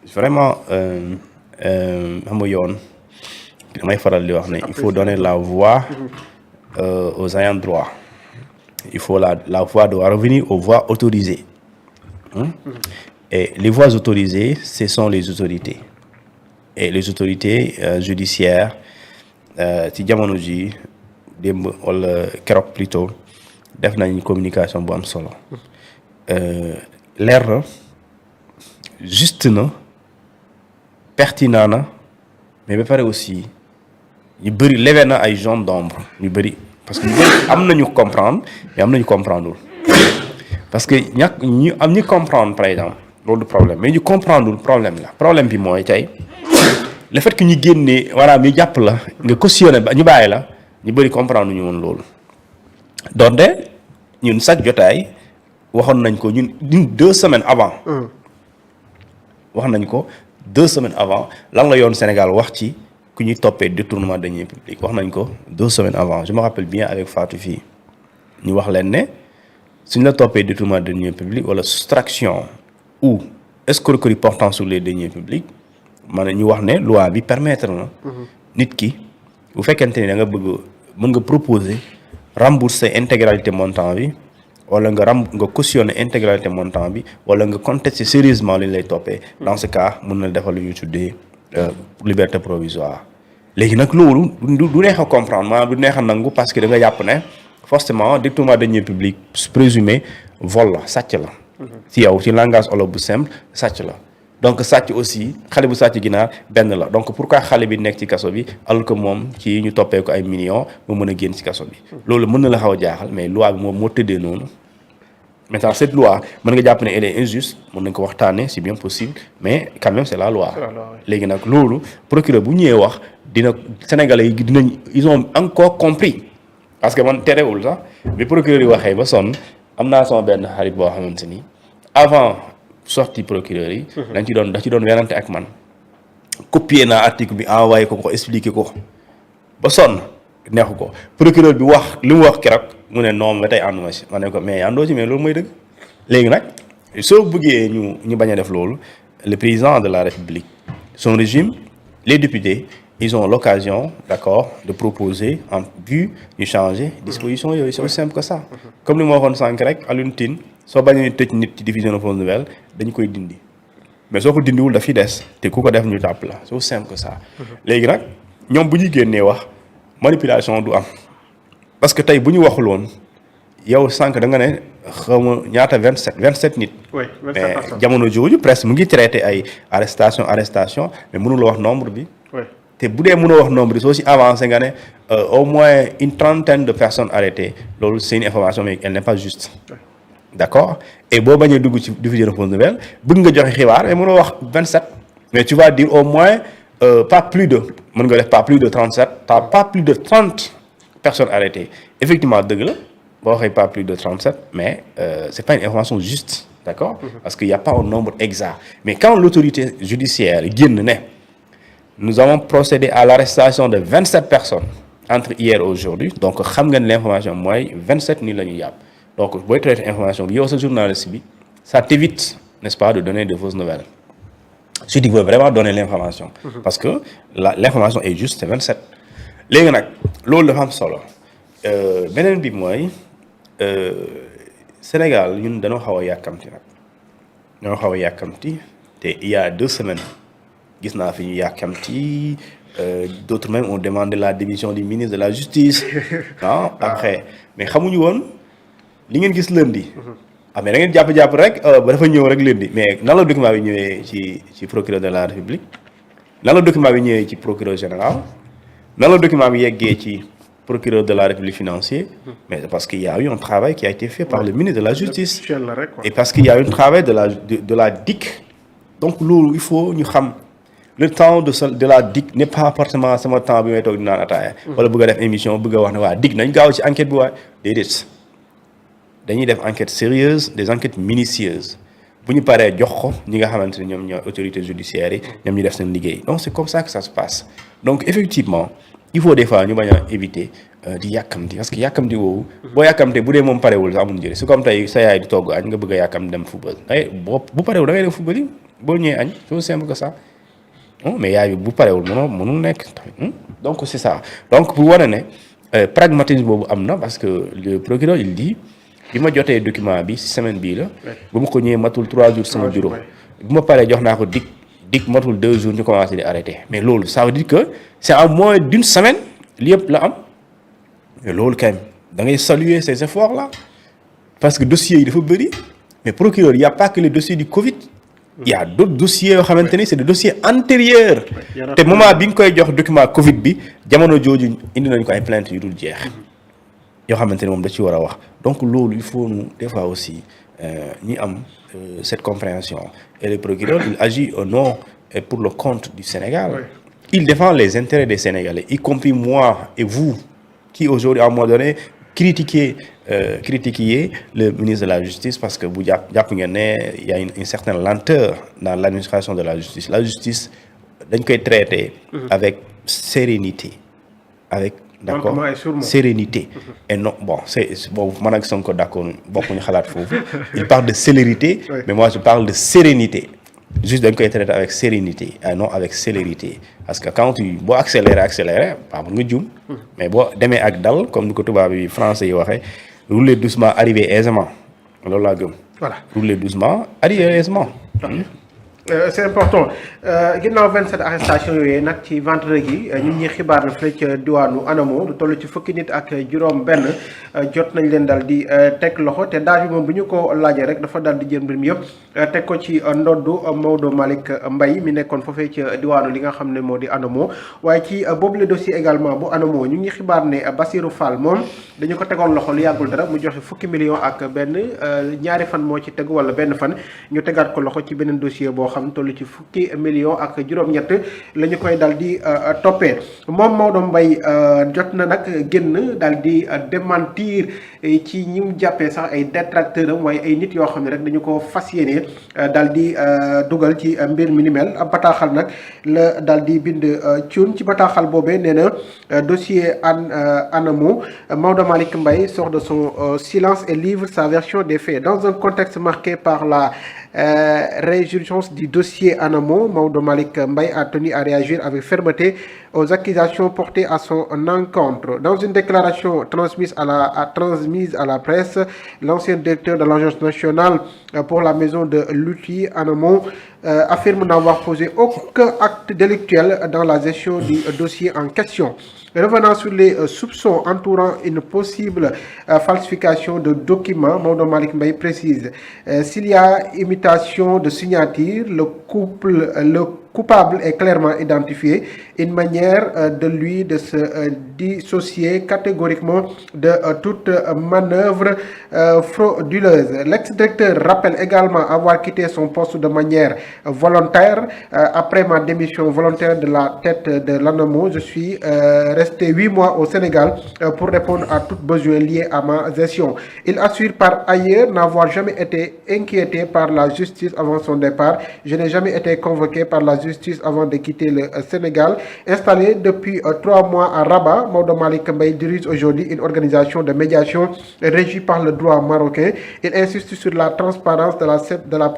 vraiment xam nga yoon damay faral di wax ne il faut donner la voix aux ayants droit. Il faut la voix doit revenir aux voix autorisées. Et les voix autorisées, ce sont les autorités. Et les autorités judiciaires, ci jamono ji démb wala keroog plutôt def nañ communication bu am solo. Leer na juste na pertinent na mais ba pare aussi ñu bëri levé na ay zones d'ombre ñu bëri parce que ñu bëri am nañu comprendre mais am nañu comprendreul parce que ñi comprendre par exemple loolu du problème mais ñu comprendreul problème la problème bi mooy tey le fait que ñu génnee voilà ñu jàpp la nga cautionné ba ñu bàyyi la ñu bëri comprendre ñu woon loolu donte ñun chaque jotaay waxoon nañ ko ñun 2 semaines avant wax nañ ko 2 semaines avant lan la yoon Sénégal wax ci ku ñuy toppee détournement de deniers publics wax nañ ko 2 semaines avant je me rappelle bien avec Fatou fii ñu wax leen ne suñ la toppee détournement de deniers publics wala soustraction ou escroquerie portant sur les deniers publics maanaam ñu wax ne loi bi permettre na nit ki bu fekkente ni da nga bëgg mën nga proposer rembourser intégralité montant bi wala nga cautionner intégralité montant bi wala nga contester sérieusement li ñu lay toppee dans ce cas mën na defal lu ñuy tuddee liberté provisoire. léegi nag loolu du neex a comprendre maanaam du neex a nangu parce que da nga jàpp ne forcément détournement de deniers publics présumé vol la sàcc la. ci yow ci langage olof bu simple sàcc la. donc sàcc aussi xale bu sàcc ginaar benn la donc pourquoi xale bi nekk ci kaso bi alors que moom ci ñu toppee ko ay millions mu mën a génn ci kaso bi. loolu mën na la xaw a jaaxal mais loi bi moom moo tëddee noonu. maintenant cette loi mën nga jàpp ne elle est injuste mën nañ ko waxtaanee c'est bien possible mais quand même c'est la loi. léegi nag loolu procureur bu ñëwee wax dina Sénégalais yi dinañ ils ont encore compris parce que man terewul sax bi procureur yi waxee ba sonn am naa sama benn xarit boo xamante ni avant. sorti procureur yi. da ci doon werante ak man. copier naa article bi envoyé ko expliquer ko ba sonn neexu ko procureur bi wax li mu wax keroog mu ne non ba tey ànduma si ma ne ko mais àndoo ci mais loolu mooy dëgg. léegi nag soo bëggee ñu bañ a def loolu le président de la République son régime les députés ils ont l'occasion d'accord de proposer en vue ñu changer disposition yooyu c'est aussi simple que ça. comme li ma waxoon sànq rek Alioune Tine soo bañee tëj nit ci diffusion de fausses nouvelles dañu koy dindi mais soo ko dindiwul dafiy des te ku ko def ñu tàpp la c'est aussi simple que ça. léegi nag ñoom bu ñuy génnee wax manipulation du am parce que tey bu ñu waxul woon yow sànq da nga ne xaw ma ñaata 27 nit. oui 27 personnes mais jamono jooju presse mu ngi traité ay arrestation mais mënula wax nombre bi. te bu dee mënoo wax nombre bi soo si avancé nga ne au moins une trentaine de personnes arrêtées loolu c'est une information mais elle n'est pas juste. d'accord et boo bañee dugg ci diffusion de fausses nouvelles bëgg nga joxe xibaar mais mënoo wax 27 mais tu vas dire au moins pas plus de 37 pas plus de 30 personnes arrêtées effectivement dëgg la boo waxee pas plus de 37 mais c'est pas une information juste d'accord parce qu'il y a pas un nombre exact mais quand l'autorité judiciaire génn ne nous avons procédé à l'arrestation de 27 personnes entre hier et aujourd'hui donc xam nga ne l'information mooy 27 nii la ñu yàpp donc booy traiter information bi yow sa journaliste bi ça t'évite n'est-ce pas de donner de fausses nouvelles si tu veux vraiment donner l'information parce que l'information est juste c'est 27 léegi nag loolu dafa am solo beneen bi mooy Sénégal ñun dañoo xaw a yàkkamti te il y a 2 semaines gis naa fi ñu yàkkamti d'autres même ont demandé la démission du ministre de la justice après mais xamuñu woon li ngeen gis lundi. mais da ngeen jàpp rek ba dafa ñëw rek lundi mais nan la document bi ñëwee ci procureur de la République nan la document bi ñëwee ci procureur général nan la document bi yeggee ci procureur de la République financier mais c'est parce qu'il y a eu un travail qui a été fait par le ministre de la justice et parce qu'il y a eu un travail de la DIC donc loolu il faut ñu xam le temps de la DIC n'est pas forcément sama temps bi may toog di naan ataaya wala bëgg a def émission bëgg a wax ne waa DIC nañ gaaw ci enquête bi waaye déedéet dañuy def enquête sérieuse des enquêtes minutieuses bu ñu paree jox ko ñi nga xamante ne ñoom ñooy autorités judiciaires yi ñoom ñu def seen liggéey donc c'est comme ça que ça se passe donc effectivement il faut des fois ñu bañ a éviter di yàkkamti parce que yàkkamti woowu. boo yàkkamtee bu dee moom parewul amul njëriñ su comme tey sa yaay di togg añ nga bëgg a yàkkam dem football bu parewul da ngay dem football yi boo ñëwee añ c'est aussi simple que ça mais yaay bi bu parewul mënul nekk tamit donc c'est ça donc pour wane ne pragmatisme boobu am na parce que le procureur il dit bi ma jotee document bi si semaine bii la. ba ma ko ñëwee matul 3 jours sama bureau. bu ma paree jox naa ko dig matul 2 jours ñu commencé di arrêté mais loolu ça veut dire que c'est en moins d'une semaine li yëpp la am. mais loolu quand même da ngay saluer ces efforts là parce que dossiers yi dafa bëri mais procureur y a pas que les dossiers du Covid. il y a d'autres dossiers yoo xamante ni c'est des dossiers antérieurs. te moment bi nga koy jox document Covid bi jamono jooju indi nañu ko ay plaintes yu dul jeex. yoo xamante ni moom da ci war a wax donc loolu il faut nous des fois aussi ñi am cette compréhension et le procureur il agit au nom et pour le compte du Sénégal. il défend les intérêts des Sénégalais y compris moi et vous. qui aujourd'hui à un moment donné critiquer le ministre de la Justice parce que bu jàpp ngeen ne il y a une certaine lenteur dans l'administration de la justice dañ koy traiter avec sérénité avec d'accord sérénité et non bon c'est boobu man ak Sonko d'accord bokkuñu xalaat foofu il parle de célérité mais moi je parle de sérénité juste dañ koy traiter avec sérénité et non avec célérité parce que quand boo accélérer pas mun nga juum mais boo demee ak dal comme ni ko tubaab yi français yi waxee rouler doucement arriver aisément loolu laa gëm. voilà rouler doucement arriver aisément. c'est important ginnaaw 27 arrestations yooyu nag ci vendredi ñun ñi xibaar na fële ca diwaanu Anamo lu toll ci fukki nit ak juróom-benn jot nañ leen daal di teg loxo te daaj bi moom bu ñu ko laajee rek dafa daal di jël mbir mi yëpp teg ko ci ndoddu Maodo Malick Mbaye mi nekkoon foofee ca diwaanu li nga xam ne moo di Anamo waaye ci boobu le dossier également bu Anamo ñu ngi xibaar ne Bassirou Fall moom dañu ko tegoon loxo lu yàggul dara mu joxe fukki millions ak benn ñaari fan moo ci tegu wala benn fan ñu tegaat ko loxo ci beneen dossier boo xam toll ci fukki millions ak juróom-ñett la ñu koy daal di toppee moom Maodo Mbaye jot na nag génn daal di démentir ci ñi mu jàppee sax ay détracteurs am waaye ay nit yoo xam ne rek dañu ko fas yéene daal di dugal ci mbir mi ni mel ab bataaxal nag la daal di bind cuun ci bataaxal boobee nee na dossier Anamo Maodo Malick Mbaye sort de son silence et livre sa version des faits dans un contexte marqué par la résurgence du dossier Anamo. Maodo Malick Mbaye a tenu à réagir avec fermeté aux accusations portées à son encontre. Dans une déclaration transmise à la presse, l'ancien directeur de l'Agence nationale pour la maison de l'outil Anamo affirme n'avoir posé aucun acte délictuel dans la gestion du dossier en question. Revenant sur les soupçons entourant une possible falsification de documents, Maodo Malick Mbaye précise s'il y a imitation de signature, le coupable est clairement identifié, une manière de lui de se dissocier catégoriquement de toute manœuvre frauduleuse. L'ex-directeur rappelle également avoir quitté son poste de manière volontaire. Après ma démission volontaire de la tête de l'ANAMO, je suis resté 8 mois au Sénégal pour répondre à tout besoin lié à ma gestion. Il assure par ailleurs n'avoir jamais été inquiété par la justice avant son départ. Je n'ai jamais été convoqué par la justice avant de quitter le Sénégal. Installé depuis 3 mois à Rabat, Maodo Malick Mbaye dirige aujourd'hui une organisation de médiation régie par le droit marocain. Il insiste sur la transparence de la